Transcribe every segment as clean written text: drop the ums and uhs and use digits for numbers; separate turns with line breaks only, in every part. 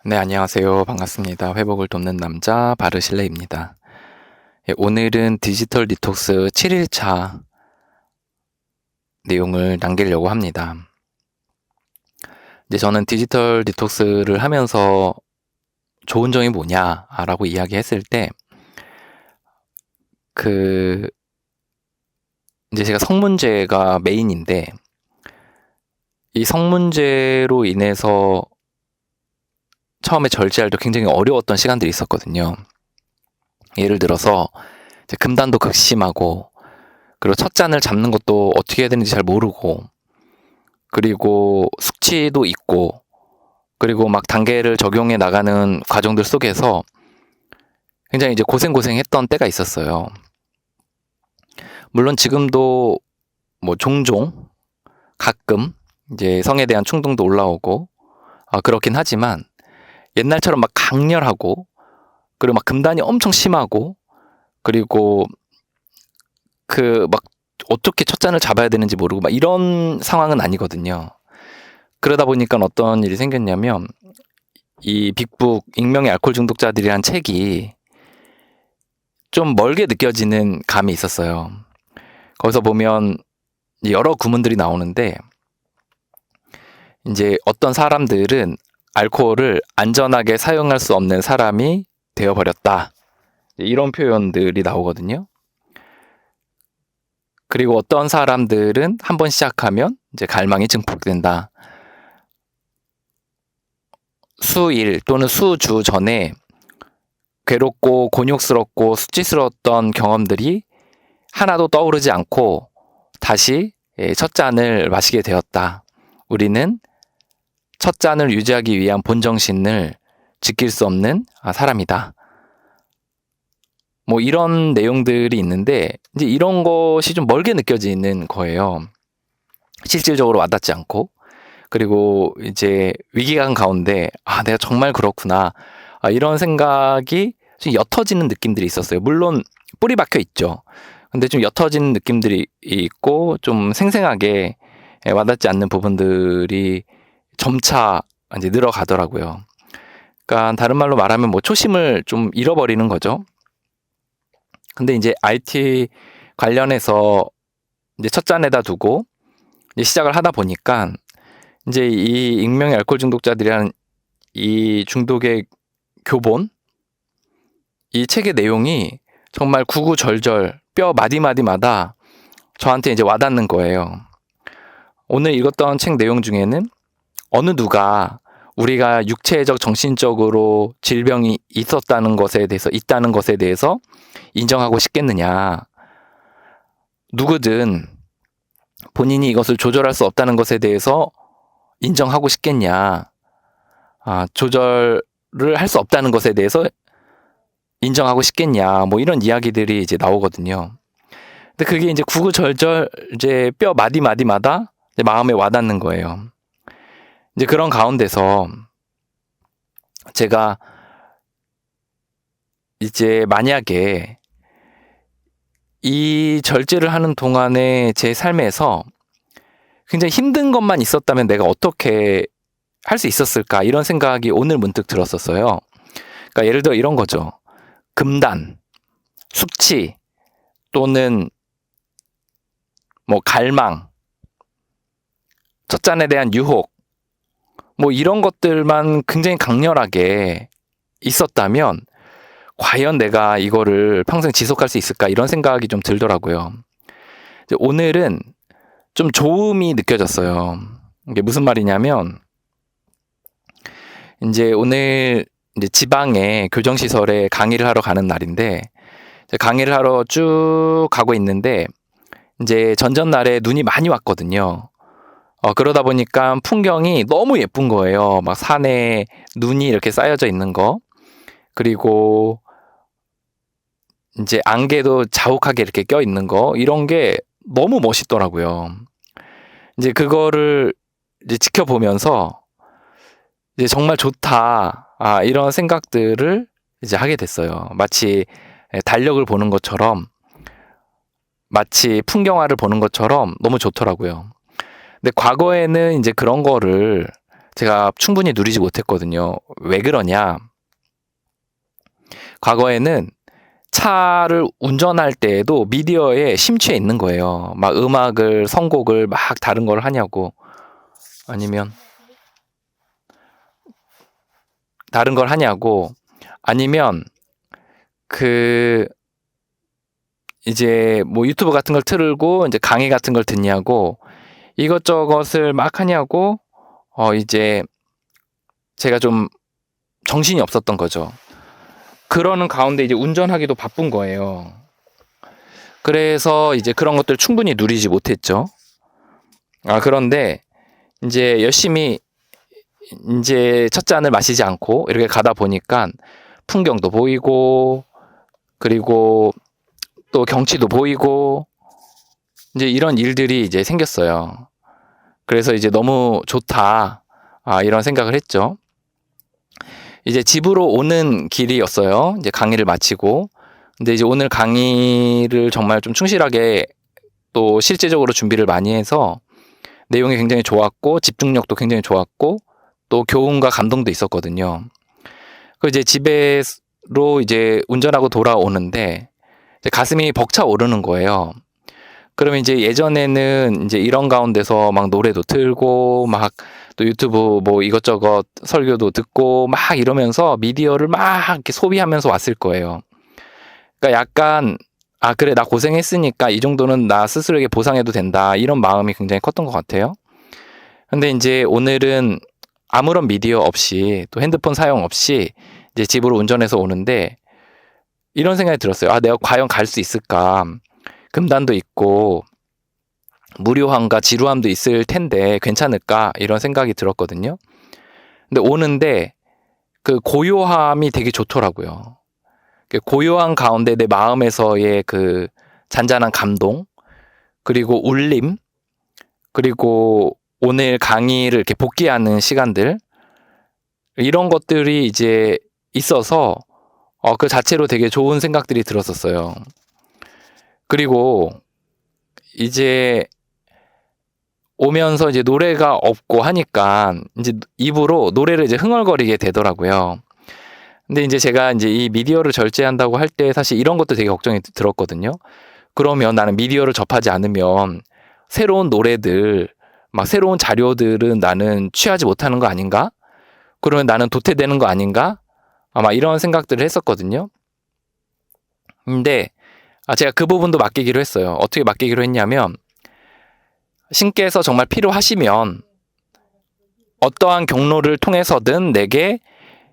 네, 안녕하세요. 반갑습니다. 회복을 돕는 남자 바르실레입니다. 오늘은 디지털 디톡스 7일차 내용을 남기려고 합니다. 이제 저는 디지털 디톡스를 하면서 좋은 점이 뭐냐라고 이야기했을 때, 이제 제가 성문제가 메인인데, 이 성문제로 인해서 처음에 절제할 때 굉장히 어려웠던 시간들이 있었거든요. 예를 들어서 이제 금단도 극심하고, 그리고 첫 잔을 잡는 것도 어떻게 해야 되는지 잘 모르고, 그리고 숙취도 있고, 그리고 막 단계를 적용해 나가는 과정들 속에서 굉장히 이제 고생했던 때가 있었어요. 물론 지금도 뭐 종종 가끔 이제 성에 대한 충동도 올라오고 그렇긴 하지만, 옛날처럼 막 강렬하고, 그리고 막 금단이 엄청 심하고, 그리고 막 어떻게 첫 잔을 잡아야 되는지 모르고 막 이런 상황은 아니거든요. 그러다 보니까 어떤 일이 생겼냐면, 이 빅북 익명의 알코올 중독자들이란 책이 좀 멀게 느껴지는 감이 있었어요. 거기서 보면 여러 구문들이 나오는데, 이제 어떤 사람들은 알코올을 안전하게 사용할 수 없는 사람이 되어버렸다, 이런 표현들이 나오거든요. 그리고 어떤 사람들은 한번 시작하면 이제 갈망이 증폭된다. 수일 또는 수주 전에 괴롭고 곤욕스럽고 수치스러웠던 경험들이 하나도 떠오르지 않고 다시 첫 잔을 마시게 되었다. 우리는 첫 잔을 유지하기 위한 본정신을 지킬 수 없는 사람이다. 뭐 이런 내용들이 있는데, 이제 이런 것이 좀 멀게 느껴지는 거예요. 실질적으로 와닿지 않고, 그리고 이제 위기감 가운데 내가 정말 그렇구나, 이런 생각이 좀 옅어지는 느낌들이 있었어요. 물론 뿌리 박혀 있죠. 근데 좀 옅어지는 느낌들이 있고, 좀 생생하게 와닿지 않는 부분들이 점차 이제 늘어가더라고요. 그러니까 다른 말로 말하면 뭐 초심을 좀 잃어버리는 거죠. 근데 이제 IT 관련해서 이제 첫 잔에다 두고 이제 시작을 하다 보니까, 이제 이 익명의 알코올 중독자들이라는 이 중독의 교본, 이 책의 내용이 정말 구구절절 뼈 마디마디마다 저한테 이제 와닿는 거예요. 오늘 읽었던 책 내용 중에는 어느 누가 우리가 육체적, 정신적으로 질병이 있다는 것에 대해서 인정하고 싶겠느냐. 누구든 본인이 이것을 조절할 수 없다는 것에 대해서 인정하고 싶겠냐. 조절을 할 수 없다는 것에 대해서 인정하고 싶겠냐. 뭐 이런 이야기들이 이제 나오거든요. 근데 그게 이제 구구절절 이제 뼈 마디마디마다 이제 마음에 와닿는 거예요. 이제 그런 가운데서 제가 이제 만약에 이 절제를 하는 동안에 제 삶에서 굉장히 힘든 것만 있었다면 내가 어떻게 할 수 있었을까, 이런 생각이 오늘 문득 들었었어요. 그러니까 예를 들어 이런 거죠. 금단, 숙취, 또는 뭐 갈망, 첫 잔에 대한 유혹, 뭐 이런 것들만 굉장히 강렬하게 있었다면 과연 내가 이거를 평생 지속할 수 있을까, 이런 생각이 좀 들더라고요. 오늘은 좀 조음이 느껴졌어요. 이게 무슨 말이냐면, 이제 오늘 이제 지방의 교정시설에 강의를 하러 가는 날인데, 강의를 하러 쭉 가고 있는데, 이제 전전날에 눈이 많이 왔거든요. 그러다 보니까 풍경이 너무 예쁜 거예요. 막 산에 눈이 이렇게 쌓여져 있는 거, 그리고 이제 안개도 자욱하게 이렇게 껴 있는 거, 이런 게 너무 멋있더라고요. 이제 그거를 이제 지켜보면서 이제 정말 좋다, 이런 생각들을 이제 하게 됐어요. 마치 달력을 보는 것처럼, 마치 풍경화를 보는 것처럼 너무 좋더라고요. 근데 과거에는 이제 그런 거를 제가 충분히 누리지 못했거든요. 왜 그러냐? 과거에는 차를 운전할 때에도 미디어에 심취해 있는 거예요. 막 음악을, 선곡을 막 다른 걸 하냐고. 아니면 다른 걸 하냐고. 아니면 이제 뭐 유튜브 같은 걸 틀고 이제 강의 같은 걸 듣냐고. 이것저것을 막 하냐고. 이제 제가 좀 정신이 없었던 거죠. 그러는 가운데 이제 운전하기도 바쁜 거예요. 그래서 이제 그런 것들 충분히 누리지 못했죠. 그런데 이제 열심히 이제 첫 잔을 마시지 않고 이렇게 가다 보니까 풍경도 보이고, 그리고 또 경치도 보이고, 이제 이런 일들이 이제 생겼어요. 그래서 이제 너무 좋다, 이런 생각을 했죠. 이제 집으로 오는 길이었어요. 이제 강의를 마치고. 근데 이제 오늘 강의를 정말 좀 충실하게 또 실제적으로 준비를 많이 해서 내용이 굉장히 좋았고, 집중력도 굉장히 좋았고, 또 교훈과 감동도 있었거든요. 그 이제 집에로 이제 운전하고 돌아오는데 이제 가슴이 벅차 오르는 거예요. 그러면 이제 예전에는 이제 이런 가운데서 막 노래도 틀고 막 또 유튜브 뭐 이것저것 설교도 듣고 막 이러면서 미디어를 막 이렇게 소비하면서 왔을 거예요. 그러니까 약간 그래, 나 고생했으니까 이 정도는 나 스스로에게 보상해도 된다, 이런 마음이 굉장히 컸던 것 같아요. 근데 이제 오늘은 아무런 미디어 없이 또 핸드폰 사용 없이 이제 집으로 운전해서 오는데 이런 생각이 들었어요. 내가 과연 갈 수 있을까? 금단도 있고 무료함과 지루함도 있을 텐데 괜찮을까? 이런 생각이 들었거든요. 근데 오는데 그 고요함이 되게 좋더라고요. 고요한 가운데 내 마음에서의 그 잔잔한 감동, 그리고 울림, 그리고 오늘 강의를 이렇게 복귀하는 시간들, 이런 것들이 이제 있어서 그 자체로 되게 좋은 생각들이 들었었어요. 그리고 이제 오면서 이제 노래가 없고 하니까 이제 입으로 노래를 이제 흥얼거리게 되더라고요. 근데 이제 제가 이제 이 미디어를 절제한다고 할 때 사실 이런 것도 되게 걱정이 들었거든요. 그러면 나는 미디어를 접하지 않으면 새로운 노래들, 막 새로운 자료들은 나는 취하지 못하는 거 아닌가? 그러면 나는 도태되는 거 아닌가? 아마 이런 생각들을 했었거든요. 근데 제가 그 부분도 맡기기로 했어요. 어떻게 맡기기로 했냐면, 신께서 정말 필요하시면 어떠한 경로를 통해서든 내게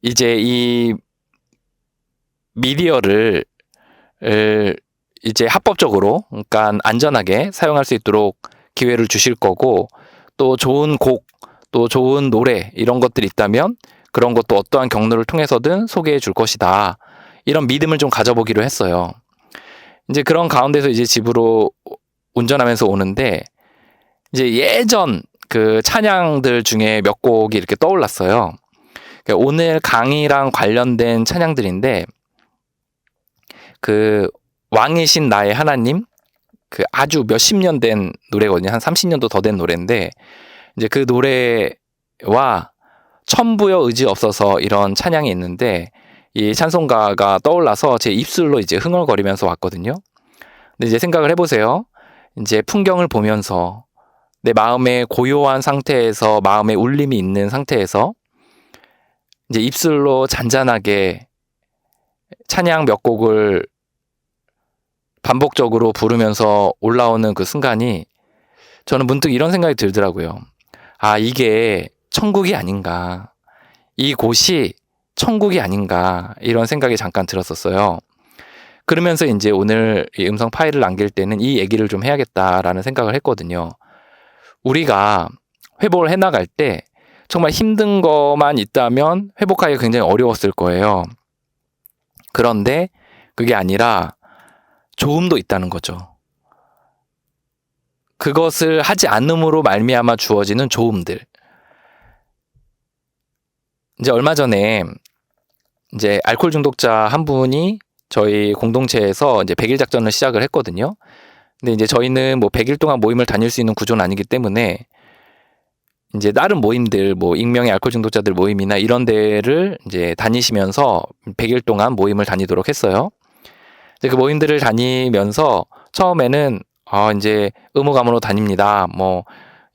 이제 이 미디어를 이제 합법적으로, 그러니까 안전하게 사용할 수 있도록 기회를 주실 거고, 또 좋은 곡, 또 좋은 노래, 이런 것들이 있다면 그런 것도 어떠한 경로를 통해서든 소개해 줄 것이다, 이런 믿음을 좀 가져보기로 했어요. 이제 그런 가운데서 이제 집으로 운전하면서 오는데 이제 예전 그 찬양들 중에 몇 곡이 이렇게 떠올랐어요. 오늘 강의랑 관련된 찬양들인데, 그 왕이신 나의 하나님, 그 아주 몇십 년 된 노래거든요. 한 30년도 더 된 노래인데, 이제 그 노래와 천부여 의지 없어서, 이런 찬양이 있는데 이 찬송가가 떠올라서 제 입술로 이제 흥얼거리면서 왔거든요. 근데 이제 생각을 해보세요. 이제 풍경을 보면서 내 마음의 고요한 상태에서, 마음의 울림이 있는 상태에서 이제 입술로 잔잔하게 찬양 몇 곡을 반복적으로 부르면서 올라오는 그 순간이, 저는 문득 이런 생각이 들더라고요. 이게 천국이 아닌가, 이 곳이 천국이 아닌가, 이런 생각이 잠깐 들었었어요. 그러면서 이제 오늘 이 음성 파일을 남길 때는 이 얘기를 좀 해야겠다라는 생각을 했거든요. 우리가 회복을 해나갈 때 정말 힘든 것만 있다면 회복하기가 굉장히 어려웠을 거예요. 그런데 그게 아니라 좋음도 있다는 거죠. 그것을 하지 않음으로 말미암아 주어지는 좋음들. 이제 얼마 전에 이제 알코올 중독자 한 분이 저희 공동체에서 이제 100일 작전을 시작을 했거든요. 근데 이제 저희는 뭐 100일 동안 모임을 다닐 수 있는 구조는 아니기 때문에 이제 다른 모임들, 뭐 익명의 알코올 중독자들 모임이나 이런 데를 이제 다니시면서 100일 동안 모임을 다니도록 했어요. 이제 그 모임들을 다니면서 처음에는 이제 의무감으로 다닙니다. 뭐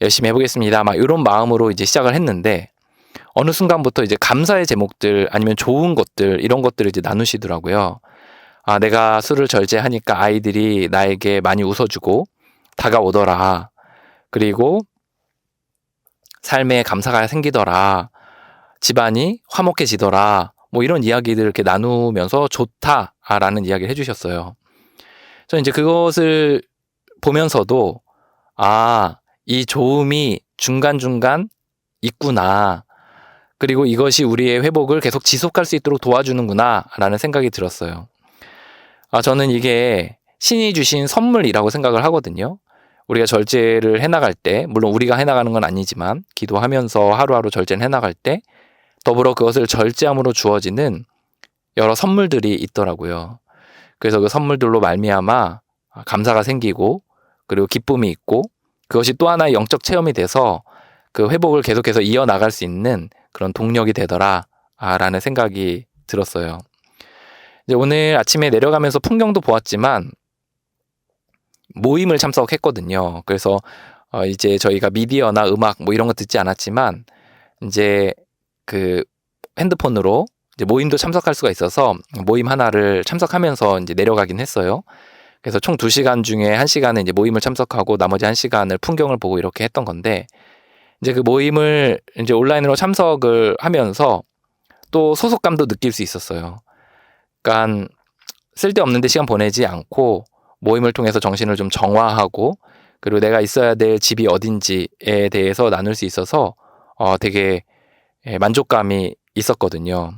열심히 해보겠습니다. 막 이런 마음으로 이제 시작을 했는데 어느 순간부터 이제 감사의 제목들 아니면 좋은 것들 이런 것들을 이제 나누시더라고요. 내가 술을 절제하니까 아이들이 나에게 많이 웃어주고 다가오더라. 그리고 삶에 감사가 생기더라. 집안이 화목해지더라. 뭐 이런 이야기들을 이렇게 나누면서 좋다라는 이야기를 해주셨어요. 저는 이제 그것을 보면서도 이 좋음이 중간중간 있구나. 그리고 이것이 우리의 회복을 계속 지속할 수 있도록 도와주는구나 라는 생각이 들었어요. 저는 이게 신이 주신 선물이라고 생각을 하거든요. 우리가 절제를 해나갈 때, 물론 우리가 해나가는 건 아니지만 기도하면서 하루하루 절제를 해나갈 때 더불어 그것을 절제함으로 주어지는 여러 선물들이 있더라고요. 그래서 그 선물들로 말미암아 감사가 생기고 그리고 기쁨이 있고 그것이 또 하나의 영적 체험이 돼서 그 회복을 계속해서 이어나갈 수 있는 그런 동력이 되더라 라는 생각이 들었어요. 이제 오늘 아침에 내려가면서 풍경도 보았지만 모임을 참석했거든요. 그래서 이제 저희가 미디어나 음악 뭐 이런 거 듣지 않았지만 이제 그 핸드폰으로 이제 모임도 참석할 수가 있어서 모임 하나를 참석하면서 이제 내려가긴 했어요. 그래서 총 2시간 중에 1시간은 이제 모임을 참석하고 나머지 1시간을 풍경을 보고 이렇게 했던 건데 이제 그 모임을 이제 온라인으로 참석을 하면서 또 소속감도 느낄 수 있었어요. 그러니까 쓸데없는 데 시간 보내지 않고 모임을 통해서 정신을 좀 정화하고 그리고 내가 있어야 될 집이 어딘지에 대해서 나눌 수 있어서 되게 만족감이 있었거든요.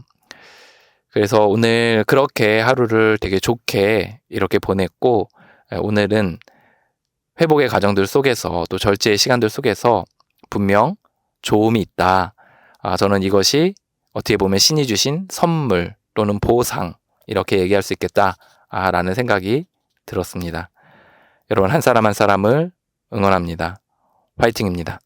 그래서 오늘 그렇게 하루를 되게 좋게 이렇게 보냈고 오늘은 회복의 과정들 속에서 또 절제의 시간들 속에서 분명 좋음이 있다. 저는 이것이 어떻게 보면 신이 주신 선물 또는 보상 이렇게 얘기할 수 있겠다라는 생각이 들었습니다. 여러분 한 사람 한 사람을 응원합니다. 화이팅입니다.